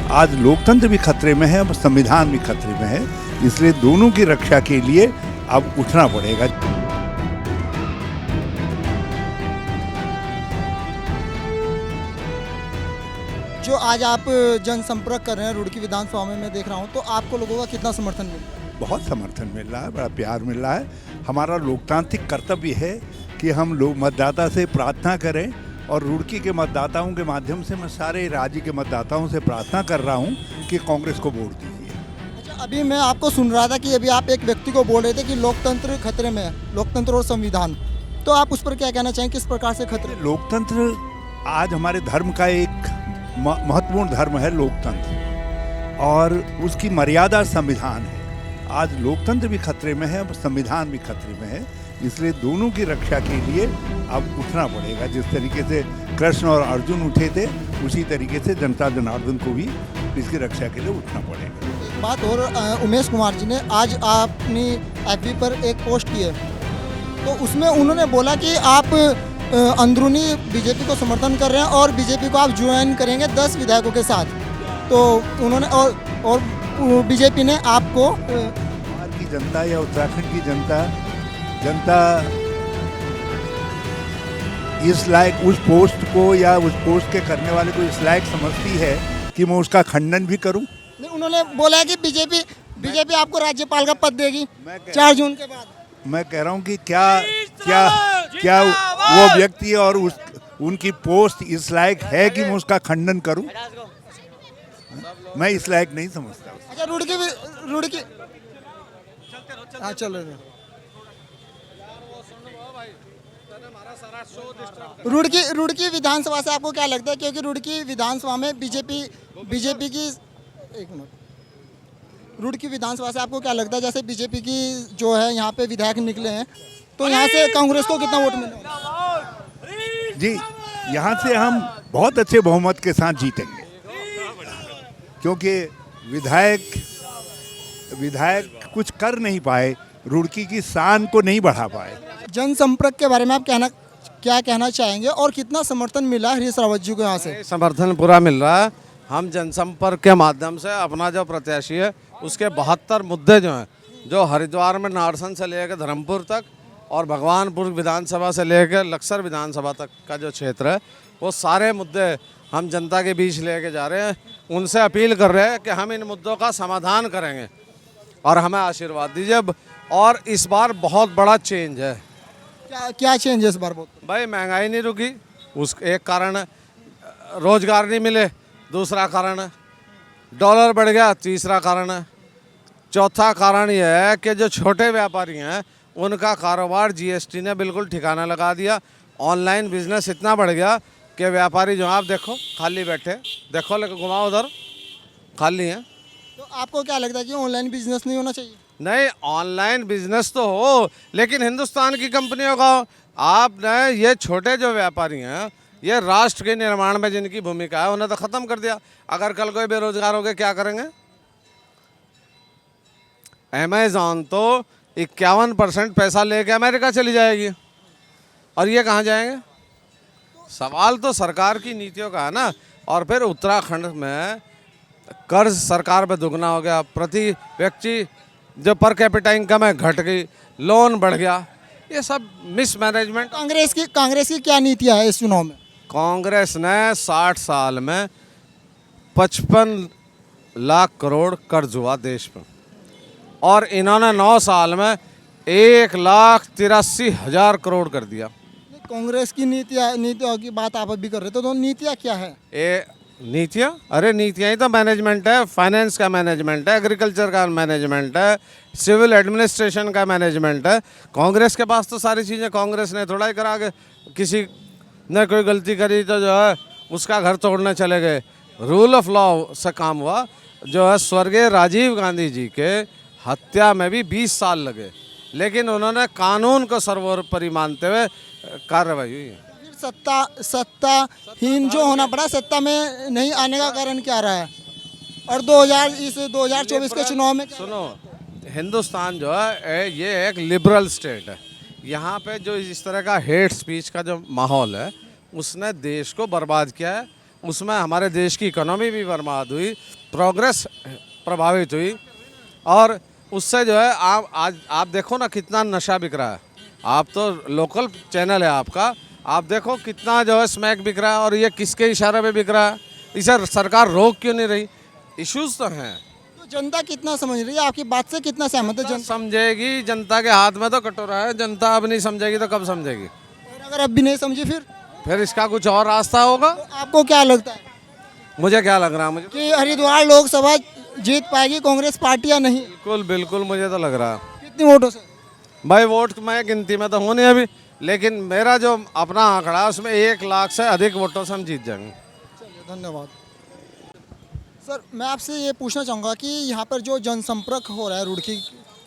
आज लोकतंत्र भी खतरे में है और संविधान भी खतरे में है, इसलिए दोनों की रक्षा के लिए अब उठना पड़ेगा। जो आज आप जनसंपर्क कर रहे हैं रुड़की विधानसभा में मैं देख रहा हूं, तो आपको लोगों का कितना समर्थन मिल रहा है? बहुत समर्थन मिल रहा है, बड़ा प्यार मिल रहा है। हमारा लोकतांत्रिक कर्तव्य है कि हम लोग मतदाता से प्रार्थना करें, और रुड़की के मतदाताओं के माध्यम से मैं सारे राज्य के मतदाताओं से प्रार्थना कर रहा हूं कि कांग्रेस को वोट दीजिए। अच्छा, अभी मैं आपको सुन रहा था कि अभी आप एक व्यक्ति को बोल रहे थे कि लोकतंत्र खतरे में है, लोकतंत्र और संविधान, तो आप उस पर क्या कहना चाहें, किस प्रकार से खतरे? लोकतंत्र आज हमारे धर्म का एक महत्वपूर्ण धर्म है लोकतंत्र, और उसकी मर्यादा संविधान है। आज लोकतंत्र भी खतरे में है और संविधान भी खतरे में है, इसलिए दोनों की रक्षा के लिए अब उठना पड़ेगा। जिस तरीके से कृष्ण और अर्जुन उठे थे, उसी तरीके से जनता जनार्दन को भी इसकी रक्षा के लिए उठना पड़ेगा। एक बात और, उमेश कुमार जी ने आज अपनी एफबी पर एक पोस्ट की है, तो उसमें उन्होंने बोला कि आप अंदरूनी बीजेपी को समर्थन कर रहे हैं और बीजेपी को आप ज्वाइन करेंगे 10 विधायकों के साथ। तो उन्होंने और बीजेपी ने आपको, बिहार की जनता या उत्तराखंड की जनता इस लायक उस पोस्ट को या उस पोस्ट के करने वाले को इस लायक समझती है कि मैं उसका खंडन भी करूं? नहीं, उन्होंने बोला है कि बीजेपी आपको राज्यपाल का पद देगी 4 जून के बाद। मैं कह रहा हूं कि क्या वो व्यक्ति और उनकी पोस्ट इस लायक है कि मैं उसका खंडन करूं? मैं इस लायक नहीं समझता। अच्छा, रुड़की हाँ, चलो रुड़की विधानसभा से आपको क्या लगता है, क्योंकि रुड़की विधानसभा में बीजेपी की, एक मिनट, रुड़की विधानसभा से आपको क्या लगता है, जैसे बीजेपी की जो है यहाँ पे विधायक निकले हैं, तो यहाँ से कांग्रेस को कितना वोट मिलेगा? जी, यहाँ से हम बहुत अच्छे बहुमत के साथ जीतेंगे, क्योंकि विधायक कुछ कर नहीं पाए, रुड़की की शान को नहीं बढ़ा पाए। जनसंपर्क के बारे में आप क्या कहना चाहेंगे, और कितना समर्थन मिला हरीश रावत जी को यहाँ से? समर्थन पूरा मिल रहा है। हम जनसंपर्क के माध्यम से अपना जो प्रत्याशी है उसके 72 मुद्दे जो हैं, जो हरिद्वार में नारसन से लेकर धर्मपुर तक और भगवानपुर विधानसभा से लेकर लक्सर विधानसभा तक का जो क्षेत्र है, वो सारे मुद्दे हम जनता के बीच लेके जा रहे हैं। उनसे अपील कर रहे हैं कि हम इन मुद्दों का समाधान करेंगे और हमें आशीर्वाद दीजिए। और इस बार बहुत बड़ा चेंज है। क्या चेंज है इस बार? भाई, महंगाई नहीं रुकी, उस एक कारण, रोजगार नहीं मिले दूसरा कारण, डॉलर बढ़ गया तीसरा कारण, चौथा कारण यह है कि जो छोटे व्यापारी हैं उनका कारोबार जीएसटी ने बिल्कुल ठिकाना लगा दिया। ऑनलाइन बिजनेस इतना बढ़ गया कि व्यापारी जो आप देखो खाली बैठे, देखो लेकर घुमाओ उधर खाली हैं। तो आपको क्या लगता है कि ऑनलाइन बिजनेस नहीं होना चाहिए? नहीं, ऑनलाइन बिजनेस तो हो, लेकिन हिंदुस्तान की कंपनियों का हो। आपने ये छोटे जो व्यापारी हैं, ये राष्ट्र के निर्माण में जिनकी भूमिका है, उन्हें तो ख़त्म कर दिया। अगर कल कोई बेरोजगार हो गए क्या करेंगे? अमेज़ॉन तो 51% पैसा लेके अमेरिका चली जाएगी, और ये कहाँ जाएंगे? सवाल तो सरकार की नीतियों का है ना। और फिर उत्तराखंड में कर्ज सरकार पे दुगना हो गया, प्रति व्यक्ति जो पर कैपिटा इनकम है घट गई, लोन बढ़ गया, ये सब मिसमैनेजमेंट। कांग्रेस की क्या नीतियाँ है इस चुनाव में? कांग्रेस ने 60 साल में 55 लाख करोड़ कर्ज हुआ देश में, और इन्होंने 9 साल में 1,83,000 करोड़ कर दिया। कांग्रेस की नीतियों की बात आप अभी कर रहे थे, तो नीतियाँ क्या है? नीतियाँ, अरे नीतियाँ ही तो मैनेजमेंट है। फाइनेंस का मैनेजमेंट है, एग्रीकल्चर का मैनेजमेंट है, सिविल एडमिनिस्ट्रेशन का मैनेजमेंट है। कांग्रेस के पास तो सारी चीज़ें, कांग्रेस ने थोड़ा ही करा के, किसी ने कोई गलती करी तो जो है उसका घर तोड़ने चले गए। रूल ऑफ लॉ से काम हुआ। जो है स्वर्गीय राजीव गांधी जी के हत्या में भी 20 साल लगे, लेकिन उन्होंने कानून को सर्वोपरि मानते हुए कार्रवाई हुई है। सत्ताहीन जो होना पड़ा, सत्ता में नहीं आने का कारण क्या रहा है? और 2024 के चुनाव में सुनो, हिंदुस्तान जो है ये एक लिबरल स्टेट है। यहाँ पे जो इस तरह का हेट स्पीच का जो माहौल है उसने देश को बर्बाद किया है। उसमें हमारे देश की इकोनॉमी भी बर्बाद हुई, प्रोग्रेस प्रभावित हुई। और उससे जो है आप देखो ना कितना नशा बिक रहा है। आप तो लोकल चैनल है आपका, आप देखो कितना जो है स्मैक बिक रहा है, और ये किसके इशारे पे बिक रहा है, इसे सरकार रोक क्यों नहीं रही? इश्यूज तो हैं। तो जनता कितना समझ रही है, आपकी बात से कितना सहमत है जनता? समझेगी, जनता के हाथ में तो कटोरा है। जनता अब नहीं समझेगी तो कब समझेगी? और अगर अब भी नहीं समझी फिर इसका कुछ और रास्ता होगा। तो आपको क्या लगता है मुझे क्या लग रहा है, मुझे कि हरिद्वार लोकसभा जीत पाएगी कांग्रेस पार्टी या नहीं? बिल्कुल बिल्कुल मुझे तो लग रहा है। कितनी वोटों से? भाई वोट मैं गिनती में तो हूँ नहीं अभी, लेकिन मेरा जो अपना आंकड़ा है उसमें 1 लाख से अधिक वोटों से हम जीत जाएंगे। चलिए, धन्यवाद। सर, मैं आपसे ये पूछना चाहूँगा कि यहाँ पर जो जनसंपर्क हो रहा है रुड़की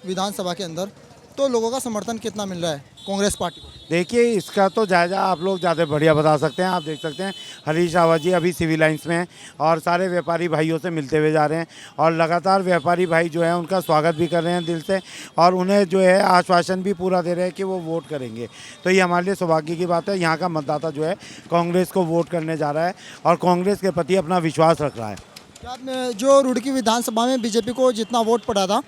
विधानसभा के अंदर, तो लोगों का समर्थन कितना मिल रहा है कांग्रेस पार्टी को? देखिए, इसका तो जायज़ा आप लोग ज़्यादा बढ़िया बता सकते हैं। आप देख सकते हैं हरीश रावत जी अभी सिविल लाइंस में हैं और सारे व्यापारी भाइयों से मिलते हुए जा रहे हैं, और लगातार व्यापारी भाई जो है उनका स्वागत भी कर रहे हैं दिल से, और उन्हें जो है आश्वासन भी पूरा दे रहे हैं कि वो वोट करेंगे। तो ये हमारे लिए सौभाग्य की बात है। यहाँ का मतदाता जो है कांग्रेस को वोट करने जा रहा है और कांग्रेस के प्रति अपना विश्वास रख रहा है। क्या जो रुड़की विधानसभा में बीजेपी को जितना वोट पड़ा था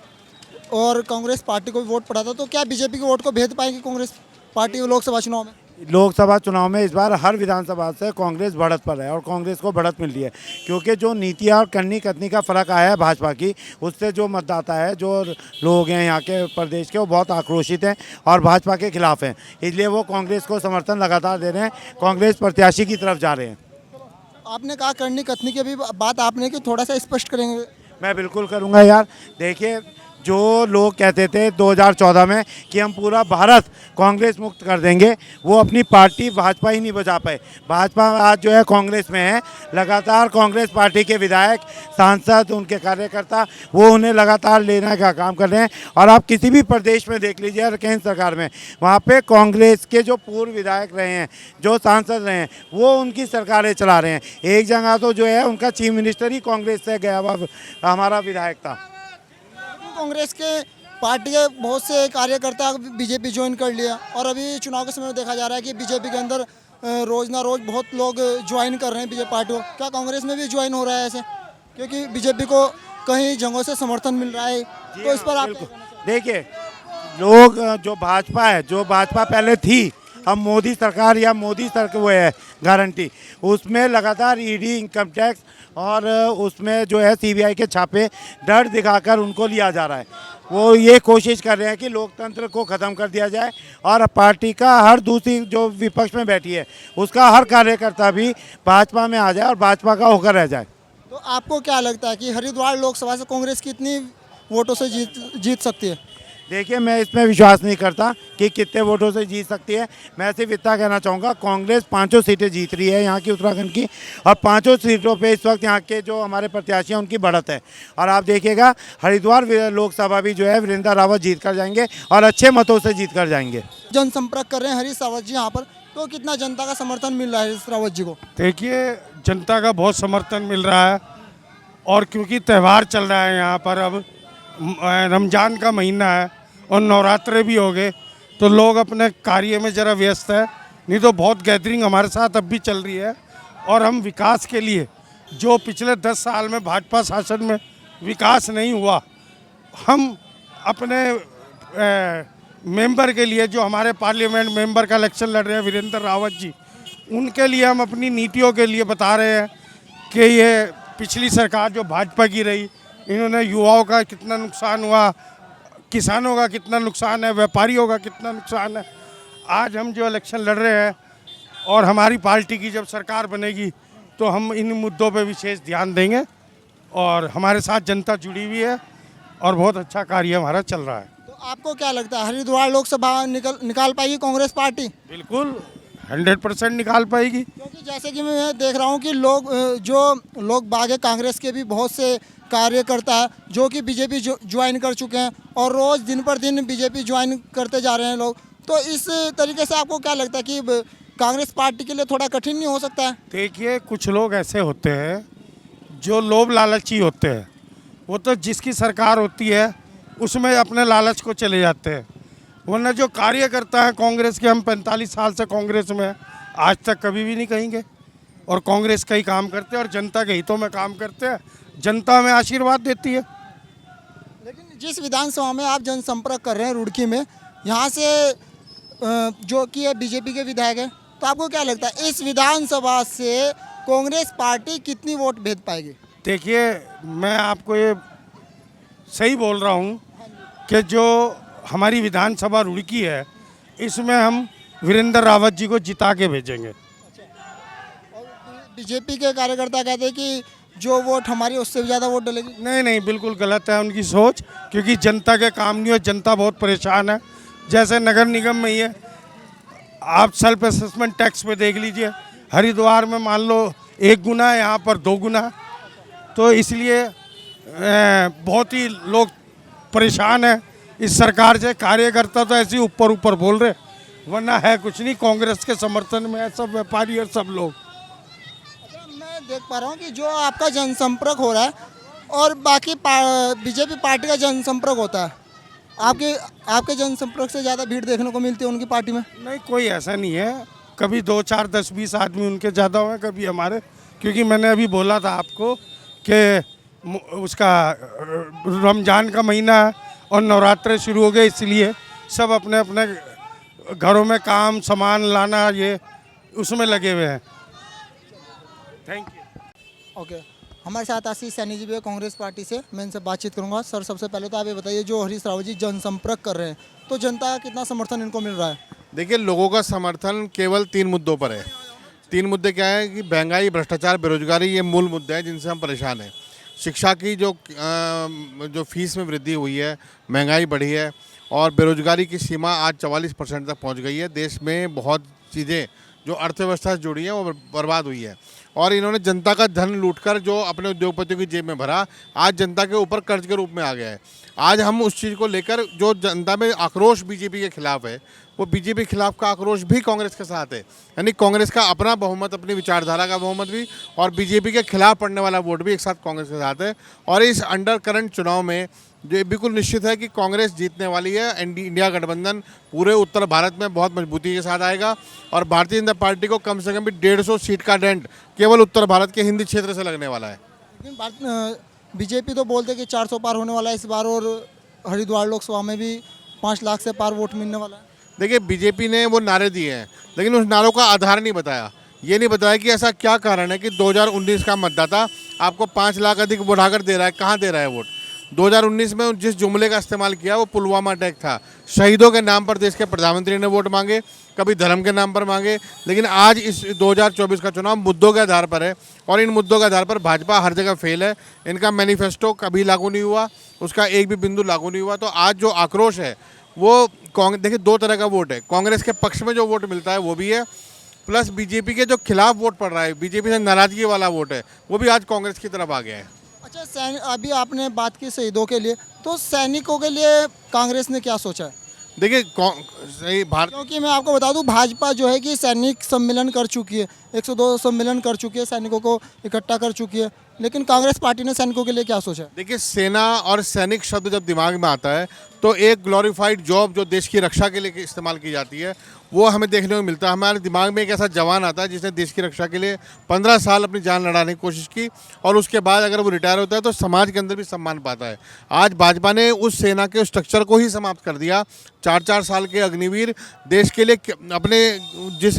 और कांग्रेस पार्टी को भी वोट पड़ा था, तो क्या बीजेपी के वोट को भेद पाएगी कांग्रेस पार्टी लोकसभा चुनाव में? लोकसभा चुनाव में इस बार हर विधानसभा से कांग्रेस बढ़त पर है और कांग्रेस को बढ़त मिल रही है, क्योंकि जो नीतियाँ और करनी कथनी का फ़र्क आया है भाजपा की, उससे जो मतदाता है, जो लोग हैं यहाँ के प्रदेश के, वो बहुत आक्रोशित हैं और भाजपा के खिलाफ हैं। इसलिए वो कांग्रेस को समर्थन लगातार दे रहे हैं, कांग्रेस प्रत्याशी की तरफ जा रहे हैं। आपने कहा करनी कथनी की भी बात आपने की, थोड़ा सा स्पष्ट करेंगे? मैं बिल्कुल करूँगा यार। देखिए, जो लोग कहते थे 2014 में कि हम पूरा भारत कांग्रेस मुक्त कर देंगे, वो अपनी पार्टी भाजपा ही नहीं बचा पाए। भाजपा आज जो है कांग्रेस में है। लगातार कांग्रेस पार्टी के विधायक, सांसद, उनके कार्यकर्ता, वो उन्हें लगातार लेने का काम कर रहे हैं। और आप किसी भी प्रदेश में देख लीजिए, और केंद्र सरकार में, वहाँ पे कांग्रेस के जो पूर्व विधायक रहे हैं, जो सांसद रहे हैं, वो उनकी सरकारें चला रहे हैं। एक जगह तो जो है उनका चीफ मिनिस्टर ही कांग्रेस से गया हुआ हमारा विधायक था। कांग्रेस के पार्टी के बहुत से कार्यकर्ता बीजेपी ज्वाइन कर लिया, और अभी चुनाव के समय में देखा जा रहा है कि बीजेपी के अंदर रोज ना रोज बहुत लोग ज्वाइन कर रहे हैं बीजेपी पार्टी को। क्या कांग्रेस में भी ज्वाइन हो रहा है ऐसे, क्योंकि बीजेपी को कई जगहों से समर्थन मिल रहा है, तो इस पर आप? देखिए, लोग जो भाजपा है, जो भाजपा पहले थी, अब मोदी सरकार या मोदी सरकार वो है गारंटी, उसमें लगातार ईडी, इनकम टैक्स और उसमें जो है सीबीआई के छापे डर दिखाकर उनको लिया जा रहा है। वो ये कोशिश कर रहे हैं कि लोकतंत्र को ख़त्म कर दिया जाए और पार्टी का हर दूसरी जो विपक्ष में बैठी है उसका हर कार्यकर्ता भी भाजपा में आ जाए और भाजपा का होकर रह जाए। तो आपको क्या लगता है कि हरिद्वार लोकसभा से कांग्रेस कितनी वोटों से जीत सकती है? देखिए, मैं इसमें विश्वास नहीं करता कि कितने वोटों से जीत सकती है। मैं सिर्फ इतना कहना चाहूँगा, कांग्रेस 5 सीटें जीत रही है यहाँ की, उत्तराखंड की, और 5 सीटों पे इस वक्त यहाँ के जो हमारे प्रत्याशी हैं उनकी बढ़त है। और आप देखिएगा हरिद्वार लोकसभा भी जो है वीरेंद्र रावत जीत कर जाएंगे और अच्छे मतों से जीत कर जाएंगे। जनसंपर्क कर रहे हैं हरीश रावत जी यहाँ पर, तो कितना जनता का समर्थन मिल रहा है हरीश रावत जी को? देखिए, जनता का बहुत समर्थन मिल रहा है, और क्योंकि त्यौहार चल रहा है यहाँ पर, अब रमज़ान का महीना है और नवरात्रे भी हो गए, तो लोग अपने कार्य में ज़रा व्यस्त है। नहीं तो बहुत गैदरिंग हमारे साथ अब भी चल रही है, और हम विकास के लिए, जो पिछले 10 साल में भाजपा शासन में विकास नहीं हुआ, हम अपने मेंबर के लिए, जो हमारे पार्लियामेंट मेंबर का इलेक्शन लड़ रहे हैं वीरेंद्र रावत जी, उनके लिए हम अपनी नीतियों के लिए बता रहे हैं कि ये पिछली सरकार जो भाजपा की रही, इन्होंने युवाओं का कितना नुकसान हुआ, किसानों का कितना नुकसान है, व्यापारियों का कितना नुकसान है। आज हम जो इलेक्शन लड़ रहे हैं, और हमारी पार्टी की जब सरकार बनेगी तो हम इन मुद्दों पे विशेष ध्यान देंगे, और हमारे साथ जनता जुड़ी हुई है और बहुत अच्छा कार्य हमारा चल रहा है। तो आपको क्या लगता है हरिद्वार लोकसभा निकाल पाएगी कांग्रेस पार्टी? बिल्कुल 100% निकाल पाएगी, क्योंकि जैसे कि मैं देख रहा हूँ कि लोग बागे कांग्रेस के भी बहुत से कार्यकर्ता है जो कि बीजेपी ज्वाइन कर चुके हैं, और रोज़ दिन पर दिन बीजेपी ज्वाइन करते जा रहे हैं लोग। तो इस तरीके से आपको क्या लगता है कि कांग्रेस पार्टी के लिए थोड़ा कठिन नहीं हो सकता है? देखिए, कुछ लोग ऐसे होते हैं जो लोभ लालची होते हैं, वो तो जिसकी सरकार होती है उसमें अपने लालच को चले जाते हैं। वरना जो कार्यकर्ता हैं कांग्रेस के, हम 45 साल से कांग्रेस में, आज तक कभी भी नहीं कहेंगे और कांग्रेस का ही काम करते हैं और जनता के हितों में काम करते हैं, जनता में आशीर्वाद देती है। लेकिन जिस विधानसभा में आप जनसंपर्क कर रहे हैं रुड़की में, यहाँ से जो कि ये बीजेपी के विधायक है, तो आपको क्या लगता है इस विधानसभा से कांग्रेस पार्टी कितनी वोट भेज पाएगी? देखिए, मैं आपको ये सही बोल रहा हूँ कि जो हमारी विधानसभा रुड़की है, इसमें हम वीरेंद्र रावत जी को जिता के भेजेंगे। और बीजेपी के कार्यकर्ता कहते हैं कि जो वोट हमारी उससे भी ज़्यादा वोट डलेगी। नहीं नहीं, बिल्कुल गलत है उनकी सोच, क्योंकि जनता के काम नहीं हो, जनता बहुत परेशान है। जैसे नगर निगम में ही है, आप सेल्फ असेसमेंट टैक्स पे देख लीजिए, हरिद्वार में मान लो 1 गुना है, यहाँ पर 2 गुना। तो इसलिए बहुत ही लोग परेशान हैं इस सरकार से। कार्यकर्ता तो ऐसे ही ऊपर ऊपर बोल रहे, वरना है कुछ नहीं। कांग्रेस के समर्थन में है सब व्यापारी और सब लोग। अच्छा, मैं देख पा रहा हूँ कि जो आपका जनसंपर्क हो रहा है और बाकी बीजेपी पार्टी का जनसंपर्क होता है, आपके जनसंपर्क से ज़्यादा भीड़ देखने को मिलती है उनकी पार्टी में? नहीं, कोई ऐसा नहीं है। कभी 2, 4, 10, 20 आदमी उनके ज़्यादा हुए, कभी हमारे। क्योंकि मैंने अभी बोला था आपको कि उसका रमज़ान का महीना है और नवरात्रे शुरू हो गए, इसलिए सब अपने अपने घरों में काम सामान लाना, ये उसमें लगे हुए हैं। Thank you. ओके, हमारे साथ आशीष सैनी जी भी है कांग्रेस पार्टी से, मैं इनसे बातचीत करूंगा। सर, सबसे पहले तो आप ये बताइए, जो हरीश रावत जी जनसंपर्क कर रहे हैं, तो जनता का कितना समर्थन इनको मिल रहा है? देखिए, लोगों का समर्थन केवल 3 मुद्दों पर है। 3 मुद्दे क्या है कि महंगाई, भ्रष्टाचार, बेरोजगारी, ये मूल मुद्दे हैं जिनसे हम परेशान हैं। शिक्षा की जो फीस में वृद्धि हुई है, महंगाई बढ़ी है और बेरोजगारी की सीमा आज 44% तक पहुंच गई है। देश में बहुत चीज़ें जो अर्थव्यवस्था से जुड़ी हैं वो बर्बाद हुई है और इन्होंने जनता का धन लूटकर जो अपने उद्योगपतियों की जेब में भरा, आज जनता के ऊपर कर्ज के रूप में आ गया है। आज हम उस चीज़ को लेकर जो जनता में आक्रोश बीजेपी के खिलाफ है, वो बीजेपी के खिलाफ का आक्रोश भी कांग्रेस के साथ है। यानी कांग्रेस का अपना बहुमत, अपनी विचारधारा का बहुमत भी और बीजेपी के खिलाफ पड़ने वाला वोट भी एक साथ कांग्रेस के साथ है। और इस अंडर करंट चुनाव में जो बिल्कुल निश्चित है कि कांग्रेस जीतने वाली है। इंडिया गठबंधन पूरे उत्तर भारत में बहुत मजबूती के साथ आएगा और भारतीय जनता पार्टी को कम से कम भी 150 सीट का डेंट केवल उत्तर भारत के हिंदी क्षेत्र से लगने वाला है। लेकिन बीजेपी तो बोलते कि 400 पार होने वाला है इस बार, और हरिद्वार लोकसभा में भी 5 लाख से पार वोट मिलने वाला है। देखिए, बीजेपी ने वो नारे दिए हैं, लेकिन उस नारों का आधार नहीं बताया। ये नहीं बताया कि ऐसा क्या कारण है कि 2019 का मतदाता आपको 5 लाख अधिक बढ़ाकर दे रहा है। कहाँ दे रहा है वोट? 2019 में जिस जुमले का इस्तेमाल किया वो पुलवामा अटैक था। शहीदों के नाम पर देश के प्रधानमंत्री ने वोट मांगे, कभी धर्म के नाम पर मांगे। लेकिन आज इस 2024 का चुनाव मुद्दों के आधार पर है और इन मुद्दों के आधार पर भाजपा हर जगह फेल है। इनका मैनिफेस्टो कभी लागू नहीं हुआ, उसका एक भी बिंदु लागू नहीं हुआ। तो आज जो आक्रोश है वो देखिए, 2 तरह का वोट है। कांग्रेस के पक्ष में जो वोट मिलता है वो भी है, प्लस बीजेपी के जो खिलाफ वोट पड़ रहा है, बीजेपी से नाराजगी वाला वोट है, वो भी आज कांग्रेस की तरफ आ गया है। अच्छा, अभी आपने बात की शहीदों के लिए, तो सैनिकों के लिए कांग्रेस ने क्या सोचा है? देखिए, सही भारत, क्योंकि मैं आपको बता दूं, भाजपा जो है कि सैनिक सम्मेलन कर चुकी है, 102 सम्मेलन कर चुकी है, सैनिकों को इकट्ठा कर चुकी है, लेकिन कांग्रेस पार्टी ने सैनिकों के लिए क्या सोचा है? देखिए, सेना और सैनिक शब्द जब दिमाग में आता है तो एक ग्लोरीफाइड जॉब जो देश की रक्षा के लिए इस्तेमाल की जाती है वो हमें देखने को मिलता है। हमारे दिमाग में एक ऐसा जवान आता है जिसने देश की रक्षा के लिए 15 साल अपनी जान लड़ाने की कोशिश की और उसके बाद अगर वो रिटायर होता है तो समाज के अंदर भी सम्मान पाता है। आज भाजपा ने उस सेना के स्ट्रक्चर को ही समाप्त कर दिया। 4-4 साल के अग्निवीर देश के लिए अपने जिस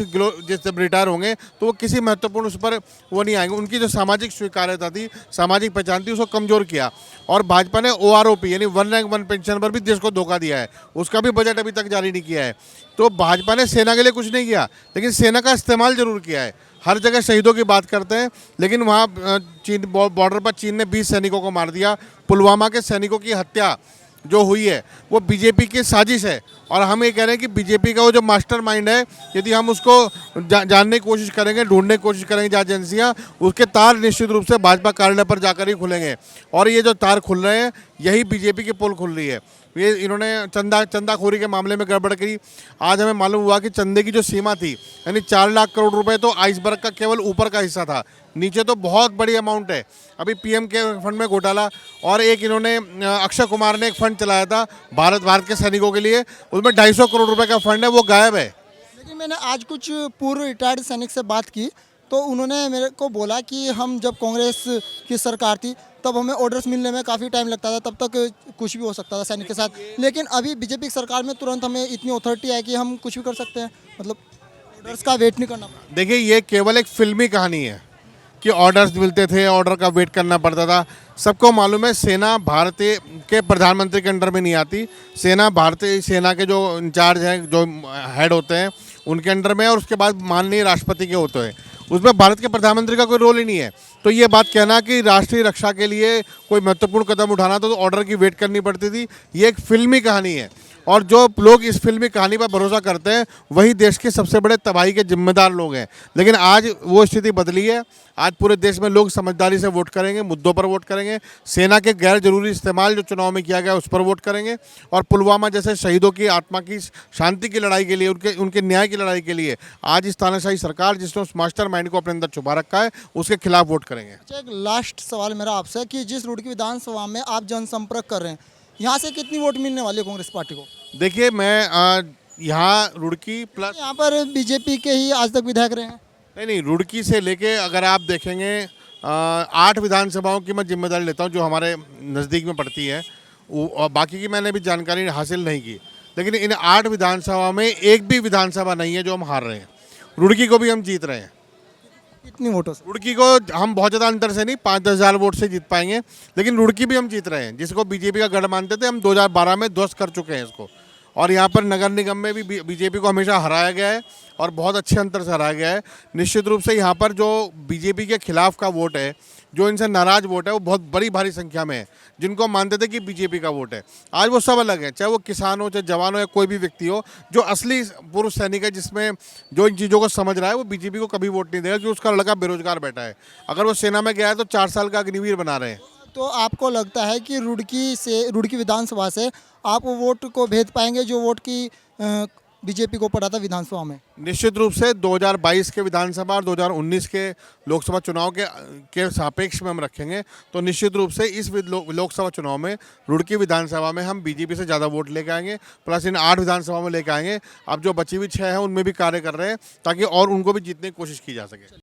जब रिटायर होंगे तो वो किसी महत्वपूर्ण उस पर वो नहीं आएंगे। उनकी जो सामाजिक स्वीकार्यता थी, सामाजिक पहचान थी, उसको कमज़ोर किया। और भाजपा ने OROP यानी 1 रैंक 1 पेंशन पर भी देश को धोखा दिया है, उसका भी बजट अभी तक जारी नहीं किया है। तो भाजपा ने सेना के लिए कुछ नहीं किया, लेकिन सेना का इस्तेमाल जरूर किया है। हर जगह शहीदों की बात करते हैं, लेकिन वहाँ चीन बॉर्डर पर चीन ने 20 सैनिकों को मार दिया। पुलवामा के सैनिकों की हत्या जो हुई है वो बीजेपी की साजिश है और हम ये कह रहे हैं कि बीजेपी का वो जो मास्टरमाइंड है, यदि हम उसको जानने की कोशिश करेंगे, ढूंढने की कोशिश करेंगे जहाँ एजेंसियाँ, उसके तार निश्चित रूप से भाजपा कार्यालय पर जाकर ही खुलेंगे। और ये जो तार खुल रहे हैं यही बीजेपी की पोल खुल रही है। ये इन्होंने चंदाखोरी के मामले में गड़बड़ करी। आज हमें मालूम हुआ कि चंदे की जो सीमा थी यानी 4 लाख करोड़ रुपए तो आइसबर्ग का केवल ऊपर का हिस्सा था, नीचे तो बहुत बड़ी अमाउंट है। अभी PM के फंड में घोटाला और एक इन्होंने अक्षय कुमार ने एक फंड चलाया था भारत के सैनिकों के लिए, उसमें 250 करोड़ रुपए का फंड है, वो गायब है। लेकिन मैंने आज कुछ पूर्व रिटायर्ड सैनिक से बात की तो उन्होंने मेरे को बोला कि हम जब कांग्रेस की सरकार थी तब हमें ऑर्डर्स मिलने में काफ़ी टाइम लगता था, तब तक कुछ भी हो सकता था सैनिक के साथ, लेकिन अभी बीजेपी की सरकार में तुरंत हमें इतनी अथॉरिटी है कि हम कुछ भी कर सकते हैं, मतलब ऑर्डर्स का वेट नहीं करना पड़ता। देखिए ये केवल एक फिल्मी कहानी है कि ऑर्डर्स मिलते थे, ऑर्डर का वेट करना पड़ता था। सबको मालूम है सेना भारतीय के प्रधानमंत्री के अंडर में नहीं आती, सेना भारतीय सेना के जो इंचार्ज हैं, जो हेड होते हैं उनके अंडर में है, और उसके बाद माननीय राष्ट्रपति के होते हैं। उसमें भारत के प्रधानमंत्री का कोई रोल ही नहीं है। तो ये बात कहना कि राष्ट्रीय रक्षा के लिए कोई महत्वपूर्ण कदम उठाना तो ऑर्डर की वेट करनी पड़ती थी, ये एक फिल्मी कहानी है। और जो लोग इस फिल्मी कहानी पर भरोसा करते हैं वही देश के सबसे बड़े तबाही के जिम्मेदार लोग हैं। लेकिन आज वो स्थिति बदली है। आज पूरे देश में लोग समझदारी से वोट करेंगे, मुद्दों पर वोट करेंगे, सेना के गैर जरूरी इस्तेमाल जो चुनाव में किया गया उस पर वोट करेंगे, और पुलवामा जैसे शहीदों की आत्मा की शांति की लड़ाई के लिए, उनके न्याय की लड़ाई के लिए आज इस तानाशाही सरकार जिसने उस मास्टर माइंड को अपने अंदर छुपा रखा है उसके खिलाफ वोट करेंगे। अच्छा, एक लास्ट सवाल मेरा आपसे कि जिस रुड़की विधानसभा में आप जनसंपर्क कर रहे हैं, यहाँ से कितनी वोट मिलने वाली है कांग्रेस पार्टी को? देखिए मैं यहाँ रुड़की प्लस यहाँ पर बीजेपी के ही आज तक विधायक रहे हैं। नहीं, रुड़की से लेके अगर आप देखेंगे 8 विधानसभाओं की मैं जिम्मेदारी लेता हूँ जो हमारे नज़दीक में पड़ती है, और बाकी की मैंने भी जानकारी हासिल नहीं की। लेकिन इन 8 विधानसभा में एक भी विधानसभा नहीं है जो हम हार रहे हैं। रुड़की को भी हम जीत रहे हैं। कितनी वोटों से? रुड़की को हम बहुत ज़्यादा अंतर से नहीं, 5-10 हज़ार वोट से जीत पाएंगे, लेकिन रुड़की भी हम जीत रहे हैं। जिसको बीजेपी का गढ़ मानते थे, हम 2012 में ध्वस्त कर चुके हैं इसको। और यहाँ पर नगर निगम में भी बीजेपी को हमेशा हराया गया है और बहुत अच्छे अंतर से हराया गया है। निश्चित रूप से यहाँ पर जो बीजेपी के खिलाफ का वोट है, जो इनसे नाराज वोट है, वो बहुत बड़ी भारी संख्या में है। जिनको मानते थे कि बीजेपी का वोट है, आज वो सब अलग है। चाहे वो किसान हो, चाहे जवान हो, या कोई भी व्यक्ति हो जो असली पूर्व सैनिक है, जिसमें जो इन चीज़ों को समझ रहा है, वो बीजेपी को कभी वोट नहीं देगा क्योंकि उसका लड़का बेरोजगार बैठा है। अगर वो सेना में गया है तो 4 साल का अग्निवीर बना रहे हैं। तो आपको लगता है कि रुड़की विधानसभा से आप वो वोट को भेज पाएंगे जो वोट की बीजेपी को पड़ा था विधानसभा में? निश्चित रूप से 2022 के विधानसभा और 2019 के लोकसभा चुनाव के सापेक्ष में हम रखेंगे तो निश्चित रूप से इस लोकसभा चुनाव में रुड़की विधानसभा में हम बीजेपी से ज़्यादा वोट लेकर आएंगे, प्लस इन 8 विधानसभा में लेकर आएंगे। अब जो बची हुई 6 हैं उनमें भी कार्य कर रहे हैं ताकि और उनको भी जीतने की कोशिश की जा सके।